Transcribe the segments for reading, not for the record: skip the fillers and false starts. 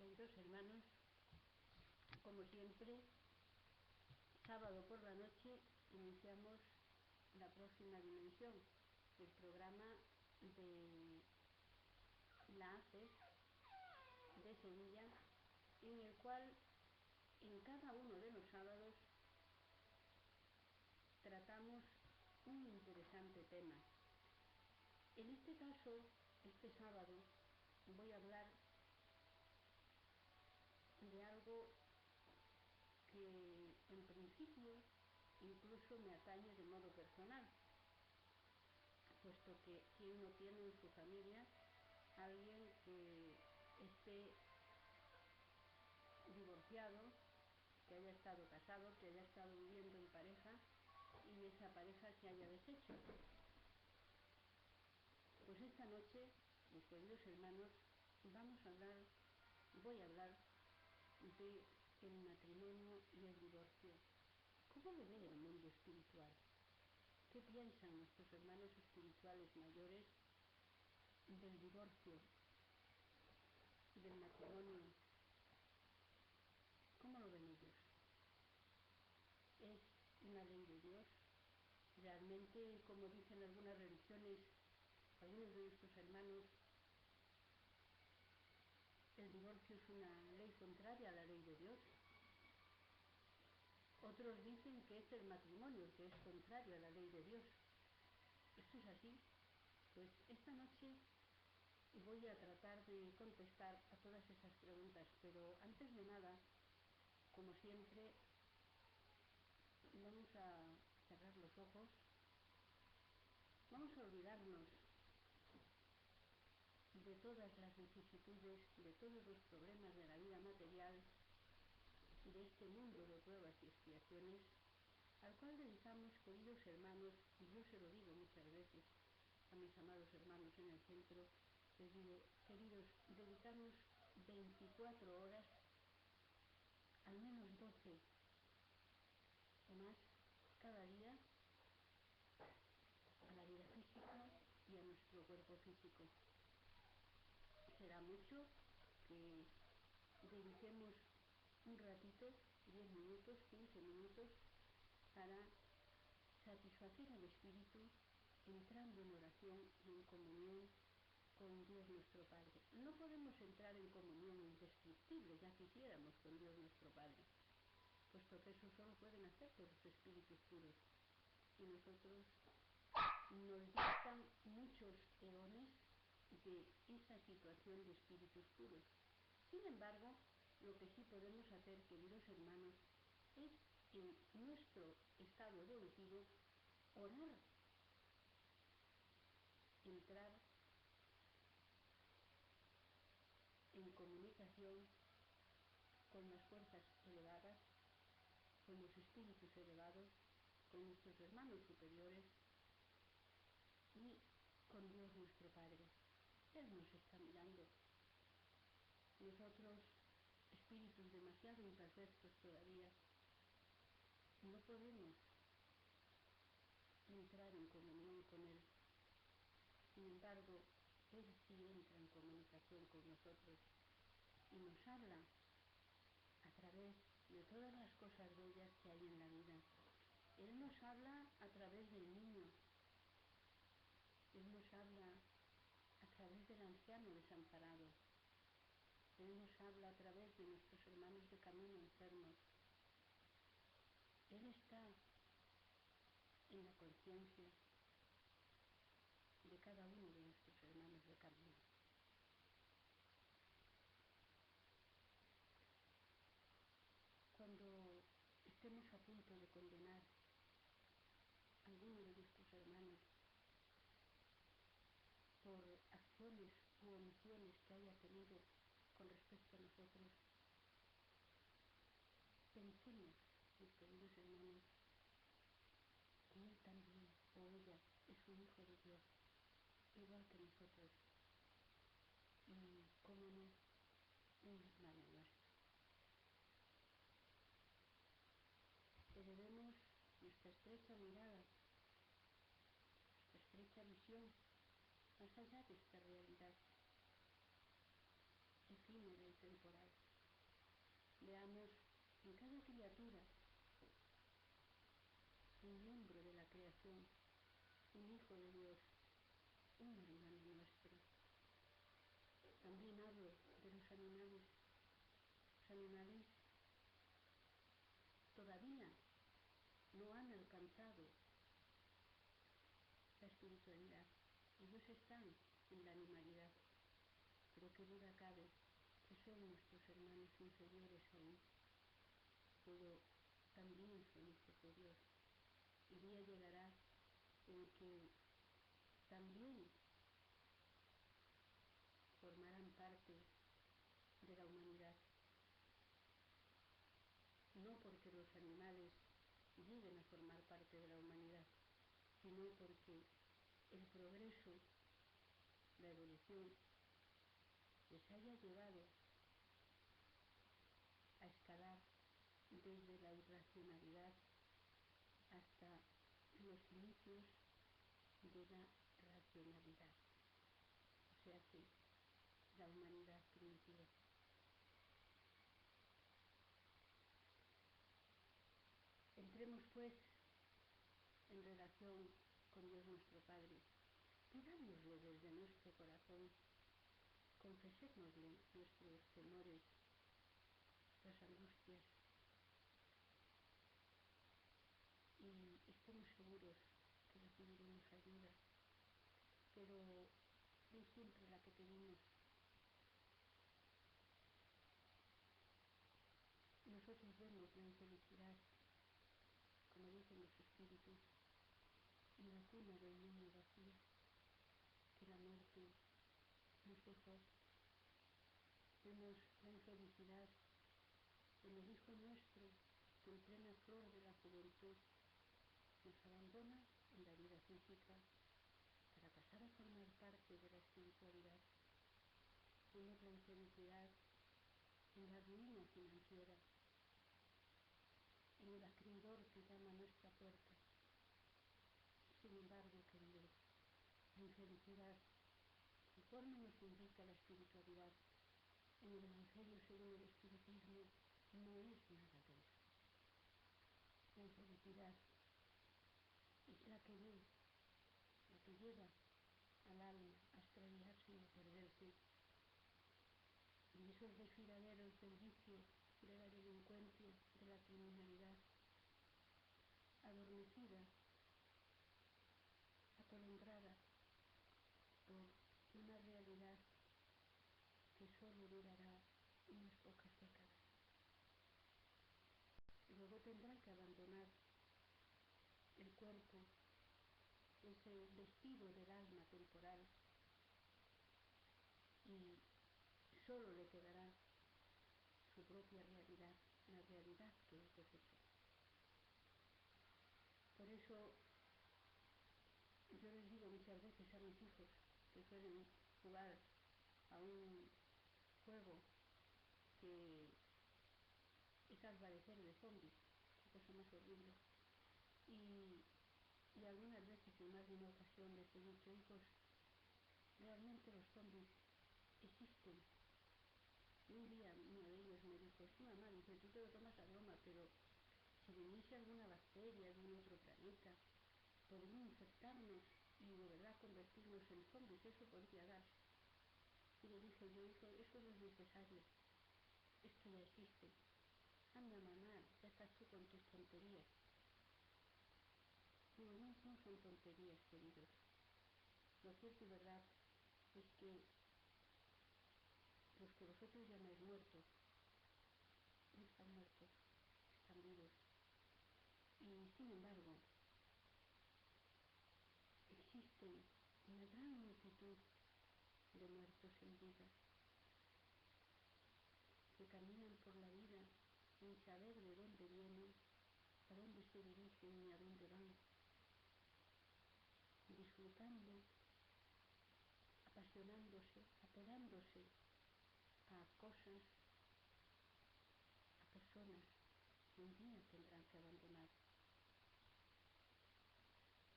Queridos hermanos, como siempre, sábado por la noche iniciamos la próxima dimensión del programa de la ACES de Sevilla, en el cual en cada uno de los sábados tratamos un interesante tema. En este caso, este sábado, voy a hablar de algo que en principio incluso me atañe de modo personal, puesto que quien no tiene en su familia alguien que esté divorciado, que haya estado casado, que haya estado viviendo en pareja y esa pareja se haya deshecho. Pues esta noche, mis queridos hermanos, voy a hablar de el matrimonio y el divorcio. ¿Cómo lo ve el mundo espiritual? ¿Qué piensan nuestros hermanos espirituales mayores del divorcio, del matrimonio? ¿Cómo lo ven ellos? ¿Es una ley de Dios? Realmente, como dicen algunas religiones, algunos de nuestros hermanos, el divorcio es una ley contraria a la ley de Dios. Otros dicen que es el matrimonio que es contrario a la ley de Dios. ¿Esto es así? Pues esta noche voy a tratar de contestar a todas esas preguntas, pero antes de nada, como siempre, vamos a cerrar los ojos, vamos a olvidarnos de todas las vicisitudes, de todos los problemas de la vida material, de este mundo de pruebas y expiaciones, al cual dedicamos, queridos hermanos, y yo se lo digo muchas veces a mis amados hermanos en el centro, les digo, queridos, dedicamos 24 horas, al menos 12 o más, cada día, a la vida física y a nuestro cuerpo físico. Será mucho que dediquemos un ratito, 10 minutos, 15 minutos, para satisfacer al espíritu, entrando en oración y en comunión con Dios nuestro Padre. No podemos entrar en comunión indescriptible, ya quisiéramos, con Dios nuestro Padre, puesto que eso solo pueden hacerlo los espíritus puros. Y nosotros nos dictan muchos eones de esa situación de espíritus puros. Sin embargo, lo que sí podemos hacer, queridos hermanos, es en nuestro estado evolutivo orar, entrar en comunicación con las fuerzas elevadas, con los espíritus elevados, con nuestros hermanos superiores y con Dios nuestro Padre. Él nos está mirando. Nosotros, espíritus demasiado imperfectos todavía, no podemos entrar en comunión con Él. Sin embargo, Él sí entra en comunicación con nosotros y nos habla a través de todas las cosas bellas que hay en la vida. Él nos habla a través del niño. Él nos habla a través del anciano desamparado. Él nos habla a través de nuestros hermanos de camino enfermos. Él está en la conciencia de cada uno de nuestros hermanos de camino. Cuando estemos a punto de condenar a alguno de nuestros hermanos por acciones u omisiones que haya tenido con respecto a nosotros, pensemos, mis queridos hermanos, que él también, o ella, es un hijo de Dios, igual que nosotros, y, como no, un hermano nuestro. Elevemos nuestra estrecha mirada, nuestra estrecha visión, más allá de esta realidad. Es efímera y temporal. Veamos en cada criatura un miembro de la creación, un hijo de Dios, un hermano nuestro. También hablo de los animales. Los animales todavía no han alcanzado la espiritualidad. Ellos están en la animalidad, pero qué duda cabe que son nuestros hermanos inferiores aún, pero también son hijos de Dios. El día llegará en que también formarán parte de la humanidad, no porque los animales lleguen a formar parte de la humanidad, sino porque el progreso, la evolución, les haya llevado a escalar desde la irracionalidad hasta los inicios de la racionalidad, o sea que la humanidad primitiva. Entremos pues en relación con Dios nuestro Padre, pidámosle desde nuestro corazón, confesémosle nuestros temores, nuestras angustias, y estemos seguros que recibiremos ayuda, pero no siempre la que pedimos. Nosotros vemos la infelicidad, como dicen los espíritus, en la cuna del niño vacío, que la muerte nos dejó. Vemos la infelicidad en el Hijo nuestro, que en plena flor de la juventud nos abandona en la vida física para pasar a formar parte de la espiritualidad. Vemos la infelicidad en la ruina financiera, en el acreedor que llama a nuestra puerta. Sin embargo, queridos, la infelicidad, conforme nos indica la espiritualidad, en el Evangelio según el Espiritismo, no es nada de eso. La infelicidad es la que ve, la que lleva al alma a extraviarse y a perderse, y esos desfiladeros del vicio, de la delincuencia, de la criminalidad, adormecida, atolondrada por una realidad que solo durará unas pocas décadas. Luego tendrá que abandonar el cuerpo, ese vestido del alma temporal, y solo le quedará su propia realidad, la realidad que es de fe. Por eso yo les digo muchas veces a mis hijos que suelen jugar a un juego que es al parecer de zombies, qué cosa más horrible, y algunas veces en más de una ocasión les he dicho, hijos, realmente los zombies existen. Y un día uno de ellos me dijo, sí mamá, dice, tú te lo tomas a broma, pero si viniese alguna bacteria de un otro planeta, podría infectarnos y de verdad convertirnos en zombies, eso podría dar. Y le dije yo, hijo, eso no es necesario, esto ya existe. Anda mamá, ya estás tú con tus tonterías. Digo, no son tonterías, queridos. Lo cierto y verdad es que los que vosotros llamáis muertos, no están muertos, están vivos. Y sin embargo, existen una gran multitud de muertos en vida, que caminan por la vida sin saber de dónde vienen, a dónde se dirigen ni a dónde van, disfrutando, apasionándose, apegándose a cosas, a personas que un día tendrán que abandonar.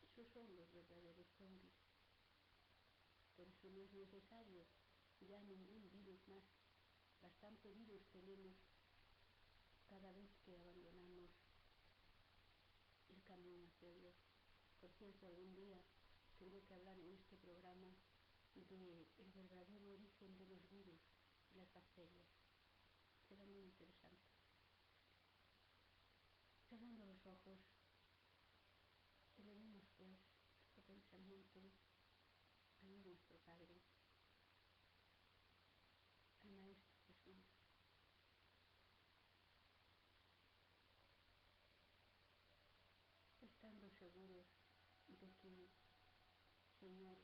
Esos son los verdaderos zombies. Por eso no es necesario ya ningún virus más, bastante virus tenemos cada vez que abandonamos el camino hacia Dios. Por cierto, algún día tengo que hablar en este programa del verdadero origen de los virus y las bacterias. Será muy interesante. Cerrando los ojos, elevemos pues nuestro pensamiento a Dios nuestro Padre, al Maestro Jesús. Estando seguros de que, Señor,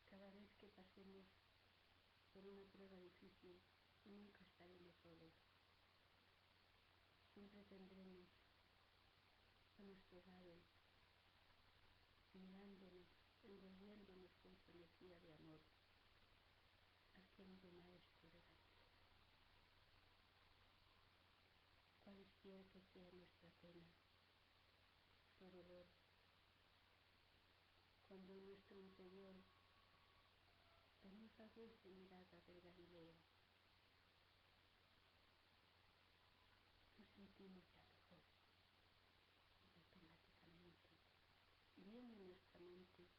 cada vez que pasemos por una prueba difícil, nunca estaremos solos. Siempre tendremos a nuestro lado, mirándonos, envolviéndonos con su energía de amor, al querido Maestro de la vida. Cualquiera que sea nuestra pena, nuestro dolor, cuando en nuestro interior vemos la dulce mirada del Galileo, nos sentimos ya mejor y automáticamente viene en nuestra mente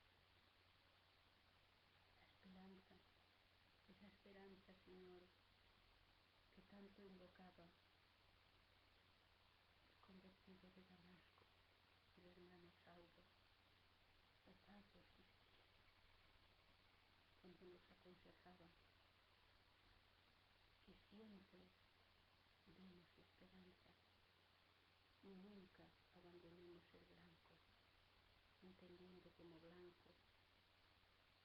esa esperanza, Señor, que tanto invocaba el convertido de Damasco, el hermano Saulo, de Pablo Silas, cuando nos aconsejaba que siempre demos esperanza y nunca abandonemos el blanco, entendiendo como blanco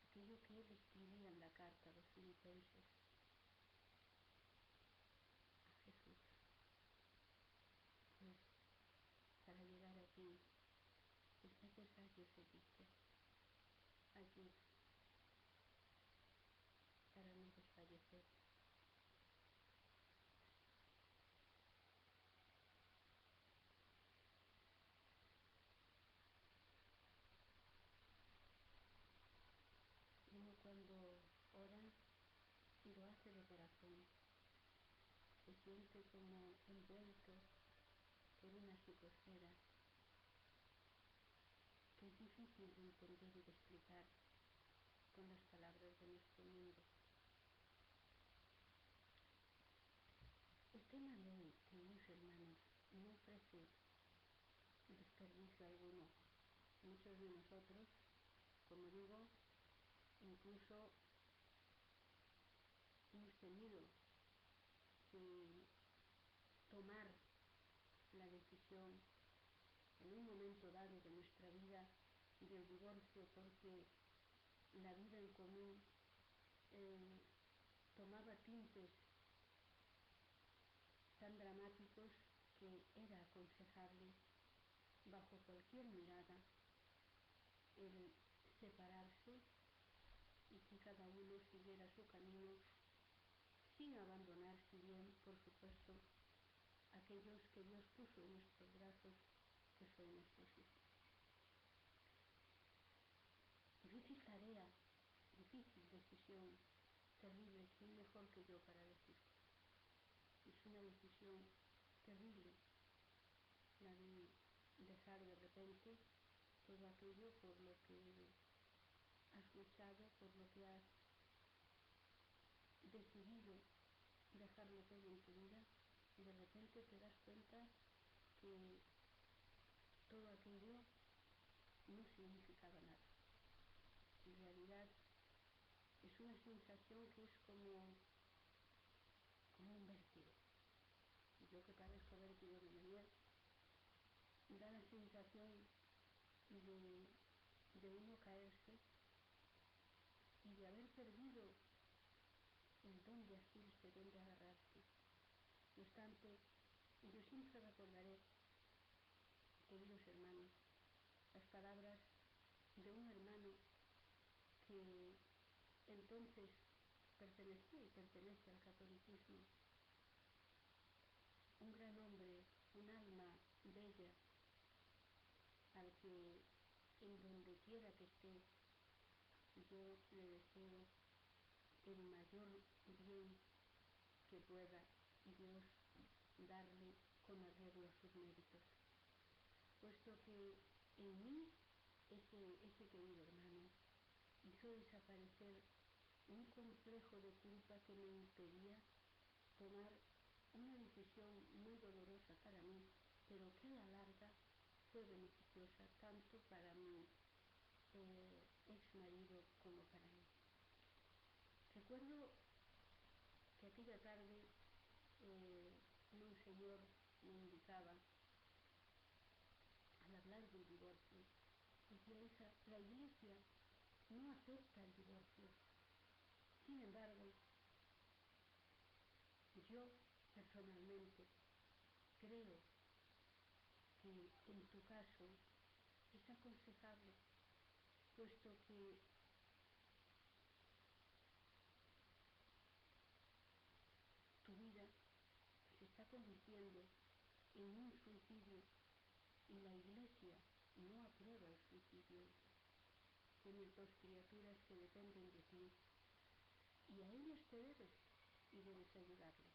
aquello que él escribía en la carta a los Filipenses, a Jesús. Pues para llegar allí es necesario seguirte allí para no desfallecer. Uno cuando ora y lo hace de corazón, se siente como envuelto por una psicosfera que es difícil de entender y de explicar con las palabras de nuestro mundo. El tema de hoy, queridos hermanos, no ofrece desperdicio alguno. Muchos de nosotros, como digo, incluso hemos tenido que tomar la decisión en un momento dado de nuestra vida del divorcio, porque la vida en común tomaba tintes tan dramáticos que era aconsejable bajo cualquier mirada el separarse y que cada uno siguiera su camino sin abandonar, si bien, por supuesto, aquellos que Dios puso en nuestros brazos, que son nuestros hijos. Difícil tarea, difícil decisión, terrible, ¿quién mejor que yo para decirlo? Es una decisión terrible, la de dejar de repente todo aquello por lo que has luchado, por lo que has decidido dejarlo todo en tu vida, y de repente te das cuenta que todo aquello no significaba nada. En realidad es una sensación que es como un vértigo. Yo que padezco vértigo de Menier, da la sensación de uno caerse y de haber perdido el dónde asirse, dónde agarrarse. No obstante, yo siempre recordaré, queridos hermanos, las palabras de un hermano que entonces pertenecía y pertenece al catolicismo, un gran hombre, un alma bella, al que en donde quiera que esté, yo le deseo el mayor bien que pueda Dios darle con arreglo a sus méritos, puesto que en mí ese querido hermano hizo desaparecer un complejo de culpa que me impedía tomar una decisión muy dolorosa para mí, pero que a la larga fue beneficiosa tanto para mi ex marido como para mí. Recuerdo que aquella tarde Monseñor me indicaba, al hablar del divorcio, decía: hija, la Iglesia no acepta el divorcio. Sin embargo, yo personalmente creo que en tu caso es aconsejable, puesto que tu vida se está convirtiendo en un suicidio y la Iglesia no aprueba el suicidio. Tienes dos criaturas que dependen de ti y a ellas te debes y debes ayudarles.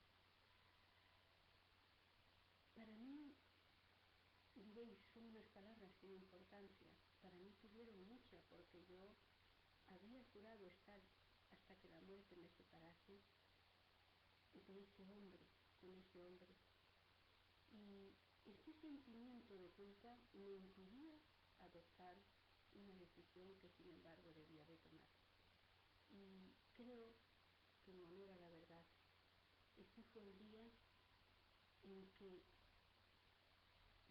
Para mí, diréis, son unas palabras sin importancia. Para mí tuvieron mucha, porque yo había jurado estar hasta que la muerte me separase de ese hombre, con ese hombre. Y este sentimiento de culpa me impedía adoptar una decisión que sin embargo debía de tomar. Y creo que en honor a la verdad, este fue el día en que,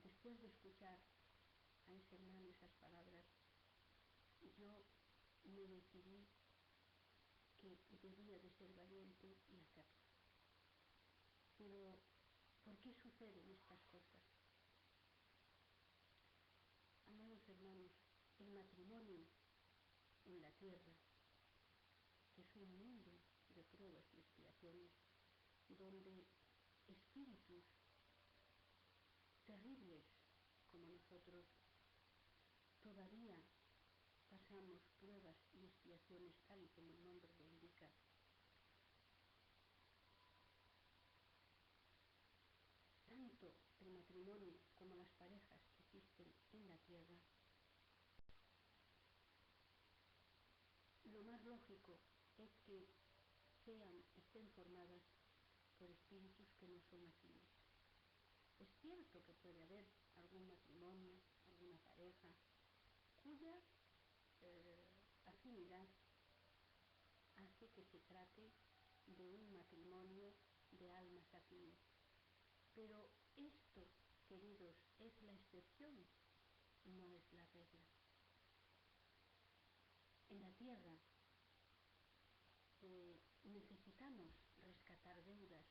después de escuchar a ese hermano esas palabras, yo me decidí que debía de ser valiente y hacerlo. Pero, ¿por qué suceden estas cosas? Amados hermanos, el matrimonio en la tierra es un mundo de pruebas y expiaciones, donde espíritus terribles como nosotros todavía pasamos pruebas y expiaciones tal y como el nombre lo indica. Tanto el matrimonio como las parejas que existen en la tierra, lo más lógico es que estén formadas por espíritus que no son afines. Es cierto que puede haber algún matrimonio, alguna pareja, cuya afinidad hace que se trate de un matrimonio de almas afines. Pero esto, queridos, es la excepción, no es la regla. En la tierra necesitamos rescatar deudas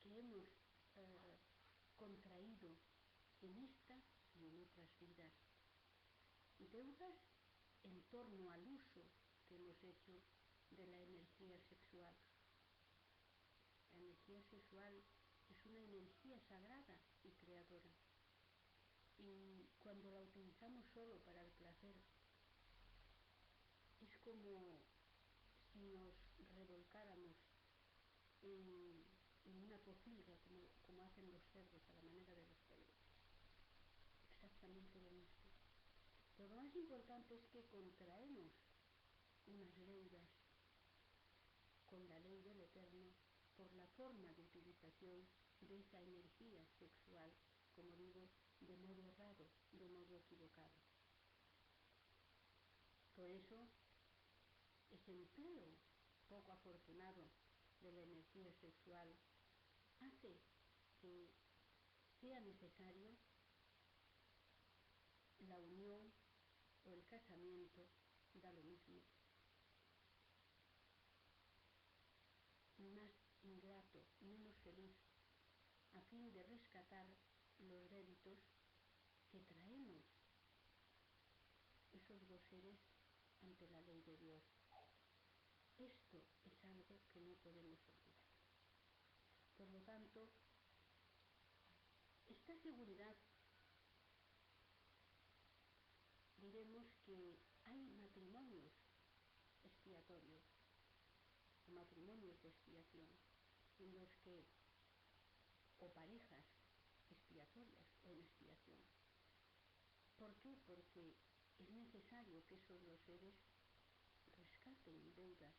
que hemos contraído en esta y en otras vidas. Deudas en torno al uso que hemos hecho de la energía sexual. La energía sexual es una energía sagrada y creadora. Y cuando la utilizamos solo para el placer, es como si nos revolcáramos en una pocilga, como hacen los cerdos a la manera de los cerdos. Exactamente lo mismo. Pero lo más importante es que contraemos unas deudas con la ley del Eterno por la forma de utilización de esa energía sexual, como digo, de modo errado, de modo equivocado. Por eso, ese empleo poco afortunado de la energía sexual hace que sea necesario la unión o el casamiento, da lo mismo, más ingrato, menos feliz, a fin de rescatar los débitos que traemos esos dos seres ante la ley de Dios. Esto es algo que no podemos olvidar. Por lo tanto, esta seguridad, diremos que hay matrimonios expiatorios o matrimonios de expiación. en los que, o parejas expiatorias o en expiación. ¿Por qué? Porque es necesario que esos dos seres rescaten deudas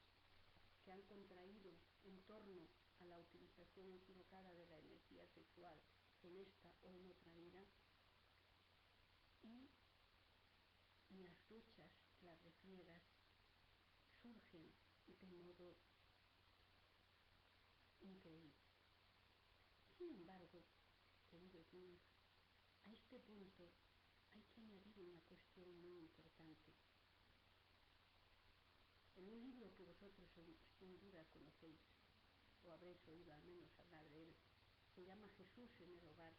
que han contraído en torno a la utilización equivocada de la energía sexual en esta o en otra vida, y las luchas, las refriegas, surgen de modo increíble. Sin embargo, queridos míos, a este punto hay que añadir una cuestión muy importante. En un libro que vosotros sin duda conocéis, o habréis oído al menos hablar de él, se llama Jesús en el hogar,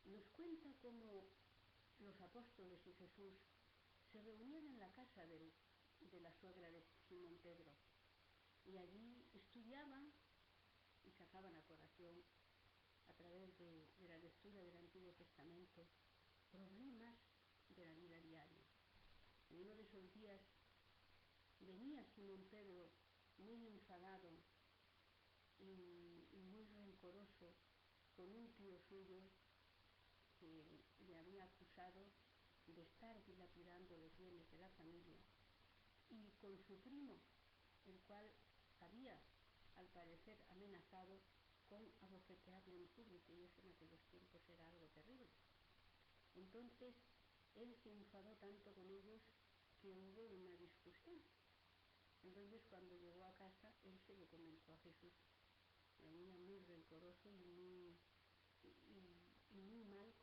nos cuenta cómo los apóstoles y Jesús se reunían en la casa de la suegra de Simón Pedro, y allí estudiaban y sacaban a colación, a través de la lectura del Antiguo Testamento, problemas de la vida diaria. En uno de esos días venía Simón Pedro muy enfadado y muy rencoroso con un tío suyo que le había acusado de estar dilapidando los bienes de la familia, y con su primo, el cual había, al parecer, amenazado con abofetearle en público, y eso en aquellos tiempos era algo terrible. Entonces él se enfadó tanto con ellos que hubo una discusión. Entonces, cuando llegó a casa, él se lo comentó a Jesús. Venía muy rencoroso y muy mal,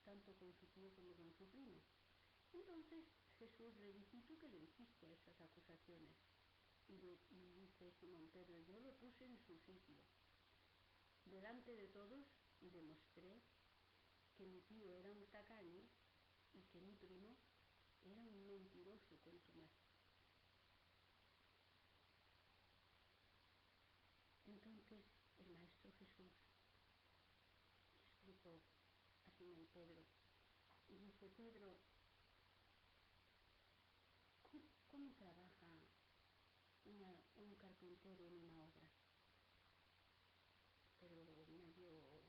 tanto con su tío como con su primo. Entonces Jesús le dice: ¿y tú qué le dijiste a esas acusaciones? Y dice Simón Pedro: yo lo puse en su sitio. Delante de todos demostré que mi tío era un tacaño y que mi primo era un mentiroso consumado. Entonces el Maestro Jesús explicó a Simón Pedro y dice: Pedro, ¿cómo trabaja un carpintero en una obra? Pedro, medio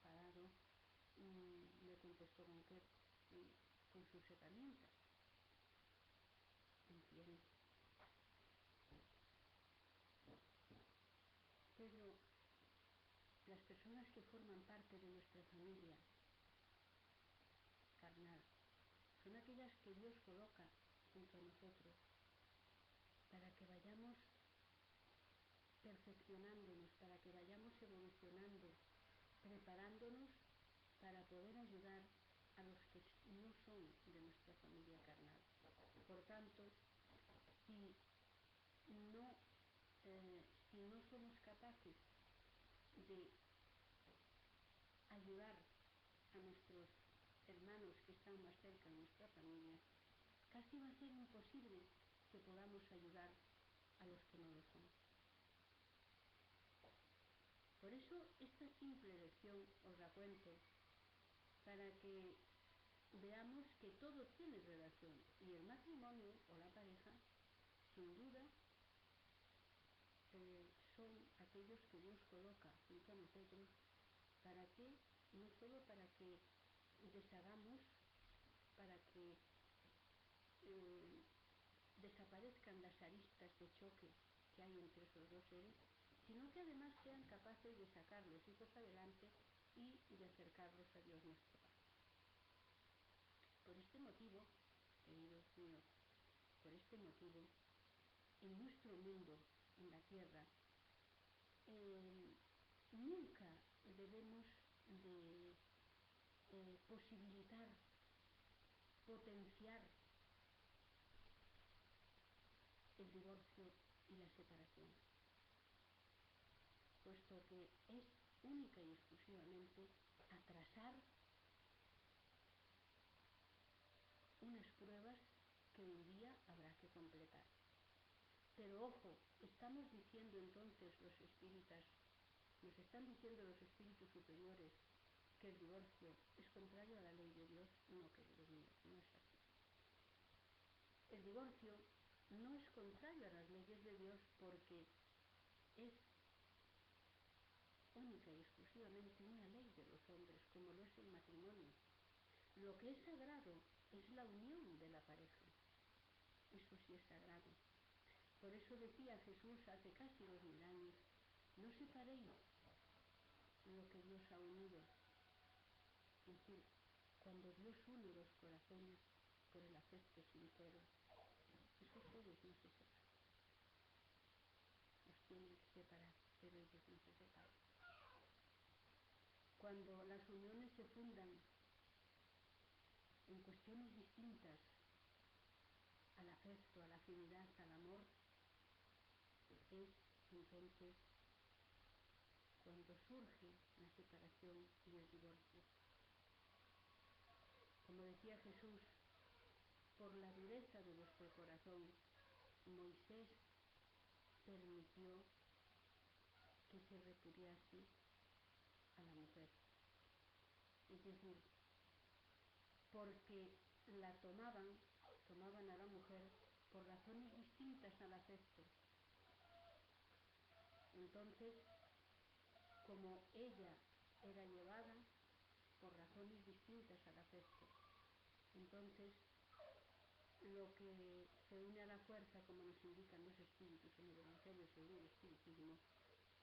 parado, le contestó con sus herramientas. Entiendo. Pedro, las personas que forman parte de nuestra familia carnal son aquellas que Dios coloca junto a nosotros para que vayamos perfeccionándonos, para que vayamos evolucionando, preparándonos para poder ayudar a los que no son de nuestra familia carnal. Por tanto, si no somos capaces de ayudar a nuestros hermanos que están más cerca de nuestra familia, casi va a ser imposible que podamos ayudar a los que no lo son. Por eso esta simple lección os la cuento, para que veamos que todo tiene relación, y el matrimonio o la pareja, sin duda, son aquellos que Dios coloca junto a nosotros, para que, no solo para que deshagamos, para que desaparezcan las aristas de choque que hay entre esos dos seres, sino que además sean capaces de sacar los hijos adelante y de acercarlos a Dios nuestro Padre. Por este motivo, queridos míos, por este motivo, en nuestro mundo, en la tierra, nunca debemos de posibilitar, potenciar el divorcio y la separación, puesto que es única y exclusivamente atrasar unas pruebas que un día habrá que completar. Pero ojo, estamos diciendo entonces los espíritas, nos están diciendo los espíritus superiores que el divorcio es contrario a la ley de Dios. No, queridos míos, no es así. El divorcio no es contrario a las leyes de Dios, porque es única y exclusivamente una ley de los hombres, como lo es el matrimonio. Lo que es sagrado es la unión de la pareja. Eso sí es sagrado. Por eso decía Jesús hace casi 2000 años, no separéis lo que Dios ha unido. Es decir, cuando Dios une los corazones por el afecto sincero, esos seres no se separan. Los tienen que separar, pero ellos no se separan. Cuando las uniones se fundan en cuestiones distintas al afecto, a la afinidad, al amor, es entonces cuando surge la separación y el divorcio. Como decía Jesús, por la dureza de vuestro corazón, Moisés permitió que se repudiase a la mujer. Es decir, porque la tomaban a la mujer por razones distintas al afecto. Entonces, como ella era llevada por razones distintas al afecto, entonces lo que se une a la fuerza, como nos indican los espíritus en el Evangelio según el espiritismo,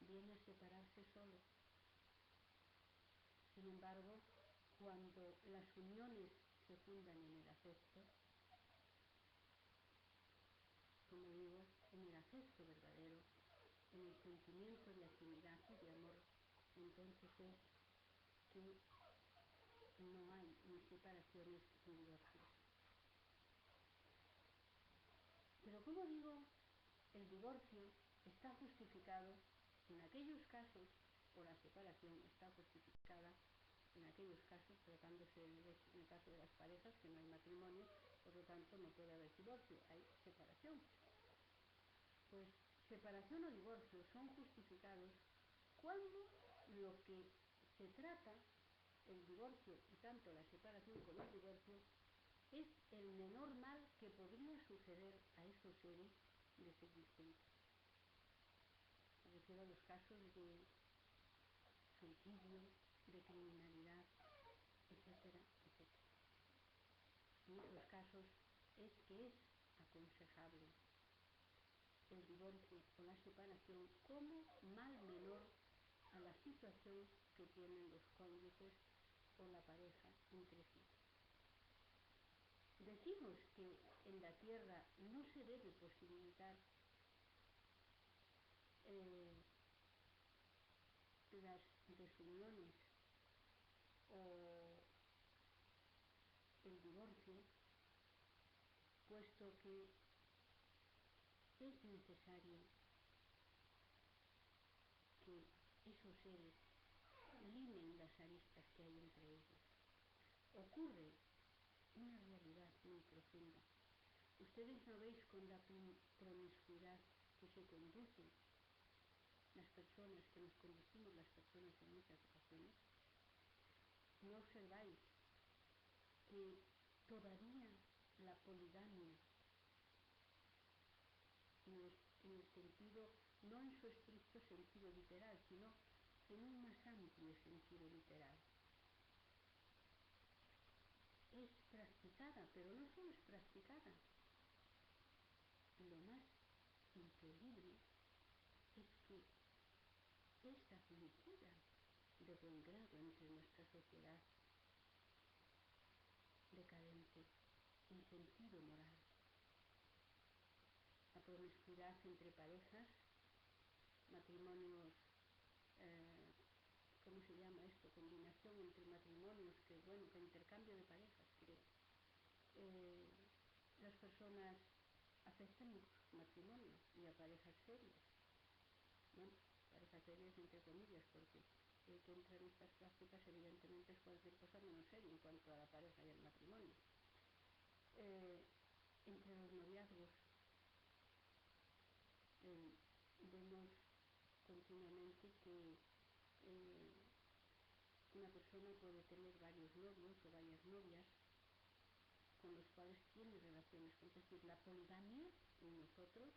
viene a separarse solo. Sin embargo, cuando las uniones se fundan en el afecto, como digo, en el afecto verdadero, en el sentimiento de afinidad y de amor, entonces es que no hay ni separaciones ni divorcios. Pero como digo, el divorcio está justificado en aquellos casos, o la separación está justificada en aquellos casos, tratándose en el caso de las parejas, que no hay matrimonio, por lo tanto no puede haber divorcio, hay separación. Pues separación o divorcio son justificados cuando lo que se trata, el divorcio y tanto la separación como el divorcio, es el menor mal que podría suceder a esos seres desexistencia. Me refiero a los casos de suicidio, de criminalidad, etcétera, etcétera. En esos casos es que es aconsejable el divorcio o la separación como mal menor a la situación que tienen los cónyuges o la pareja entre sí. Decimos que en la tierra no se debe posibilitar las desuniones o el divorcio, puesto que es necesario que esos seres limen las aristas que hay entre ellos. Ocurre una realidad muy profunda. Ustedes no veis con la promiscuidad que se conducen las personas, que nos conducimos las personas en muchas ocasiones. No observáis que todavía la poligamia, en el sentido, no en su estricto sentido literal, sino en un más amplio sentido literal, es practicada, pero no solo es practicada. Lo más increíble es que es admitida de buen grado entre nuestra sociedad decadente en sentido moral. La promiscuidad entre parejas, matrimonios, ¿cómo se llama esto? Combinación entre matrimonios, que intercambio de parejas, que las personas aceptan su matrimonio y a parejas serias. Bueno, parejas serias entre comillas, porque el que entra en estas prácticas evidentemente es cualquier cosa menos serio en cuanto a la pareja y el matrimonio. Entre los noviazgos vemos continuamente que una persona puede tener varios novios o varias novias con los cuales tiene relaciones. Es decir, la poligamia en nosotros,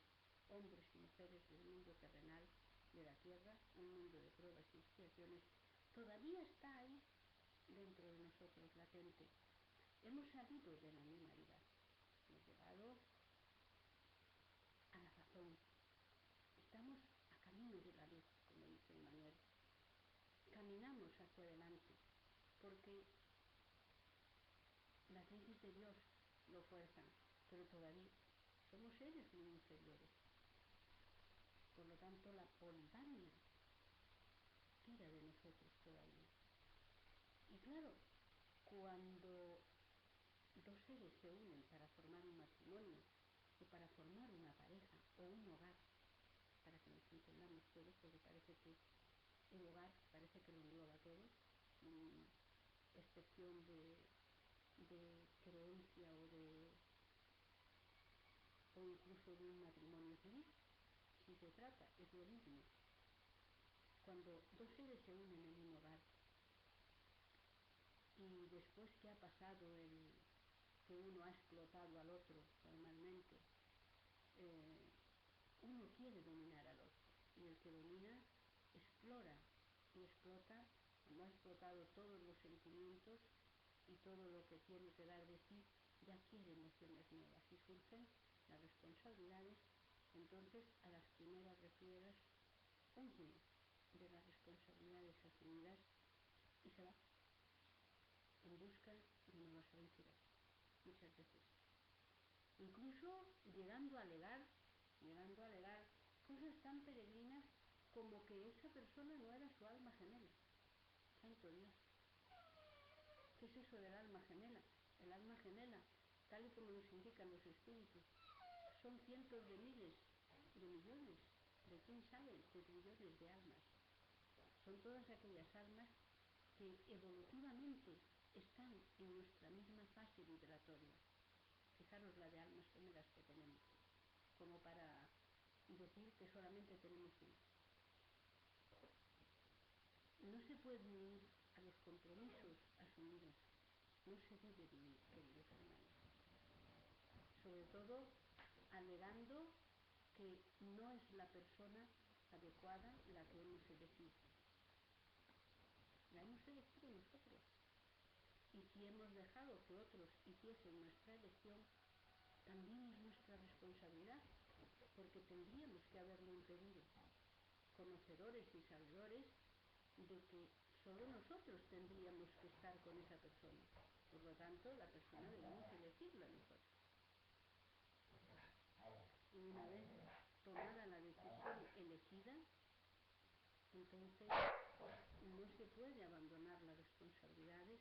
hombres y mujeres del mundo terrenal, de la tierra, un mundo de pruebas y expiaciones, todavía está ahí dentro de nosotros, latente. Hemos salido de la animalidad, hemos llegado a la razón. Estamos a camino de la luz, como dice Emmanuel. Caminamos hacia adelante, porque las leyes de Dios lo fuerzan, pero todavía somos seres muy inferiores. Por lo tanto, la poligamia tira de nosotros todavía. Y claro, cuando dos seres se unen para formar un matrimonio o para formar una pareja o un hogar, para que nos entendamos todos, porque parece que el hogar parece que lo engloba todo, sin excepción de creencia o incluso de un matrimonio civil. Si se trata, es lo mismo. Cuando dos seres se unen en un hogar y después que ha pasado que uno ha explotado al otro normalmente, uno quiere dominar al otro, y el que domina explora y explota. Cuando ha explotado todos los sentimientos y todo lo que tiene que dar de sí, ya quiere emociones nuevas y surgen las responsabilidades. Entonces a las primeras refriegas huye de las responsabilidades asumidas y se va en busca de nuevas aventuras, muchas veces, incluso llegando a alegar cosas tan peregrinas como que esa persona no era su alma gemela. Santo Dios, ¿qué es eso del alma gemela? El alma gemela, tal y como nos indican los espíritus, son cientos de miles, de millones, de quién sabe, de trillones de almas. Son todas aquellas almas que evolutivamente están en nuestra misma fase vibratoria. Fijaros la de almas gemelas que tenemos, como para decir que solamente tenemos una. No se puede ir a los compromisos asumidos, no se debe vivir, queridos hermanos. Sobre todo alegando que no es la persona adecuada la que hemos elegido. La hemos elegido nosotros. Y si hemos dejado que otros hiciesen nuestra elección, también es nuestra responsabilidad, porque tendríamos que haberlo impedido, conocedores y sabedores de que solo nosotros tendríamos que estar con esa persona. Por lo tanto, la persona debemos elegirla nosotros. Y una vez tomada la decisión elegida, entonces no se puede abandonar las responsabilidades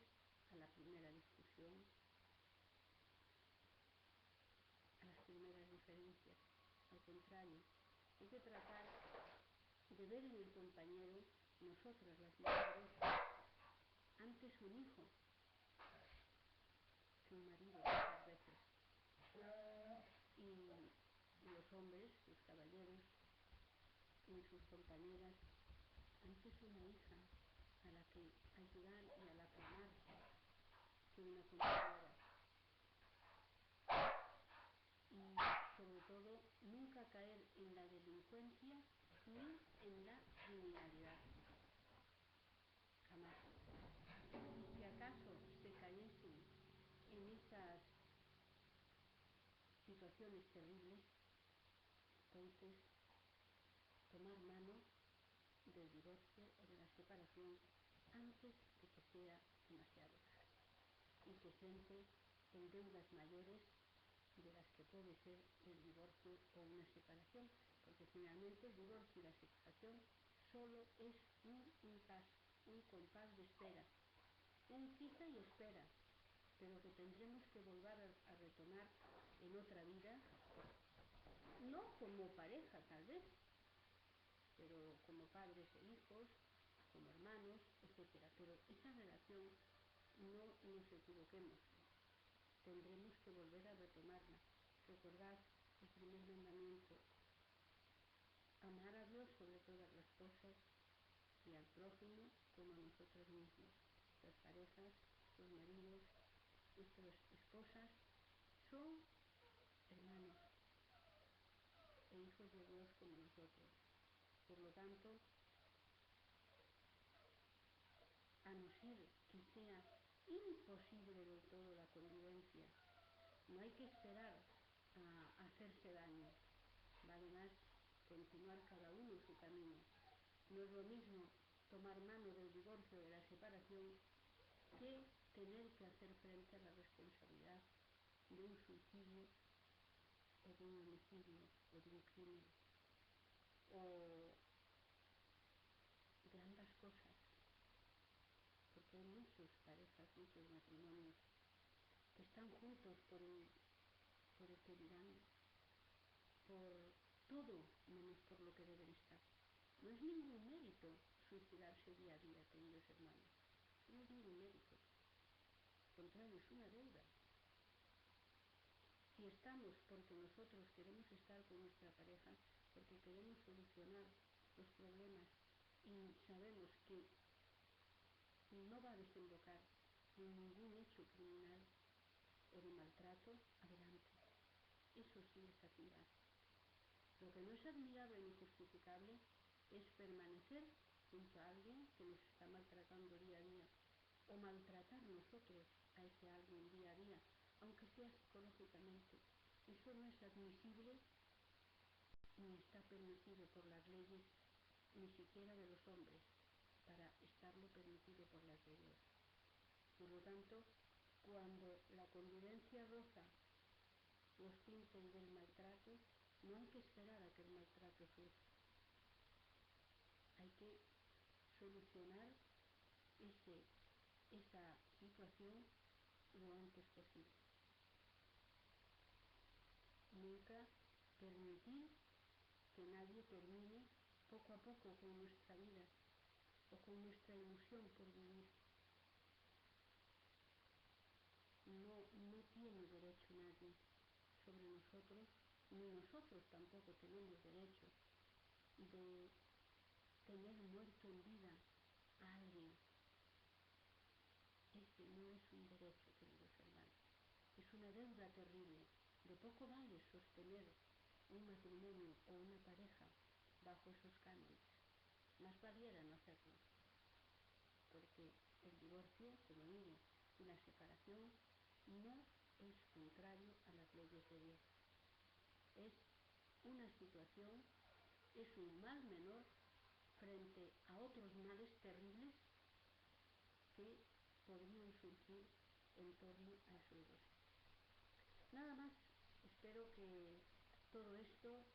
a la primera discusión, a las primeras diferencias. Al contrario, hay que tratar de ver en el compañero, nosotras las mujeres, antes un hijo que un marido muchas veces, y los hombres, los caballeros, en sus compañeras, antes una hija a la que ayudar y a la que amar que una compañera. Y sobre todo nunca caer en la delincuencia ni en la criminalidad, jamás. Y si acaso se cayesen en esas situaciones terribles, entonces tomar mano del divorcio o de la separación antes de que sea demasiado tarde y que se entre en deudas mayores de las que puede ser el divorcio o una separación, porque finalmente el divorcio y la separación solo es un impasse, un compás de espera, un quita y espera, pero que tendremos que volver a retomar en otra vida, no como pareja tal vez, pero como padres e hijos, como hermanos, etcétera. Pero esa relación, no nos equivoquemos, tendremos que volver a retomarla. Recordad el primer mandamiento: amar a Dios sobre todas las cosas y al prójimo como a nosotros mismos. Nuestras parejas, nuestros maridos, nuestras esposas son hermanos e hijos de Dios como nosotros. Por lo tanto, a no ser que sea imposible del todo la convivencia, no hay que esperar a hacerse daño, vale más continuar cada uno su camino. No es lo mismo tomar mano del divorcio, de la separación, que tener que hacer frente a la responsabilidad de un suicidio o de un homicidio o de un crimen o de ambas cosas, porque hay muchas parejas, muchos matrimonios que están juntos por el que dirán, por todo menos por lo que deben estar. No es ningún mérito suicidarse día a día, queridos hermanos, no es ningún mérito, al contrario, es una deuda. Si estamos porque nosotros queremos estar con nuestra pareja, porque queremos solucionar los problemas y sabemos que no va a desembocar en ningún hecho criminal o de maltrato, adelante. Eso sí es admirable. Lo que no es admirable ni justificable es permanecer junto a alguien que nos está maltratando día a día o maltratar nosotros a ese alguien día a día, aunque sea psicológicamente. Eso no es admisible ni está permitido por las leyes, ni siquiera de los hombres, para estarlo permitido por las de Dios. Por lo tanto, cuando la convivencia roza los tintes del maltrato, no hay que esperar a que el maltrato surja. Hay que solucionar esa situación lo antes posible. Nunca permitir que nadie termine poco a poco con nuestra vida o con nuestra ilusión por vivir. No tiene derecho nadie sobre nosotros, ni nosotros tampoco tenemos derecho de tener muerto en vida a alguien. Ese no es un derecho, queridos hermanos, es una deuda terrible. De poco vale sostener un matrimonio o una pareja bajo esos cánones, más valiera no hacerlo, porque el divorcio, como digo, y la separación no es contrario a las leyes de Dios. Es una situación, es un mal menor frente a otros males terribles que podrían surgir en torno a esos dos. Nada más, espero que todo esto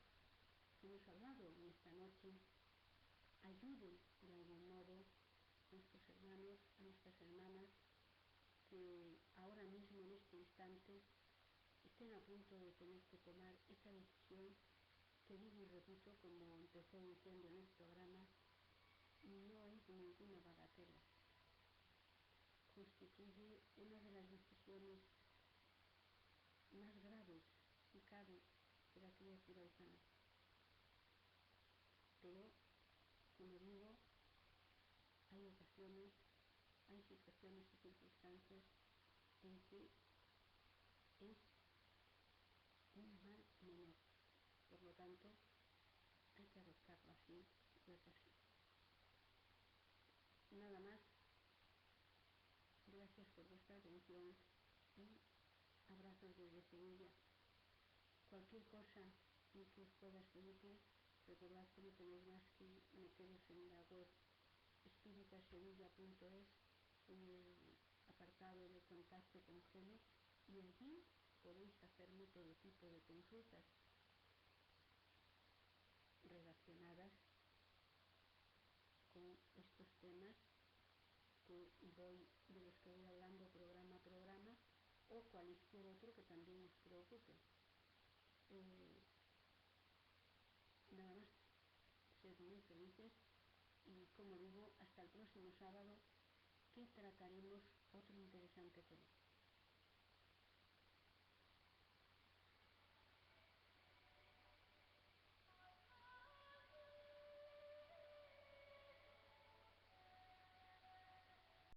que hemos hablado en esta noche ayude de algún modo a nuestros hermanos, a nuestras hermanas que ahora mismo en este instante estén a punto de tener que tomar esa decisión que digo y repito, como empecé diciendo en el programa, no es ninguna bagatela. Constituye una de las decisiones más graves, si cabe, de la criatura humana. Pero, como digo, hay ocasiones, hay situaciones y circunstancias en que es un mal menor. Por lo tanto, hay que adoptarlo así y es así. Nada más. Gracias por vuestra atención y abrazos desde Sevilla. Cualquier cosa en que os pueda ser útil, recordad que no tenéis más que meteros en la web espiritasevilla.es, en el apartado de contacto con Gene, y allí podéis hacerme todo tipo de consultas relacionadas con estos temas de los que voy hablando programa a programa, o cualquier otro que también os preocupe. Nada más, sed muy felices y, como digo, hasta el próximo sábado, que trataremos otro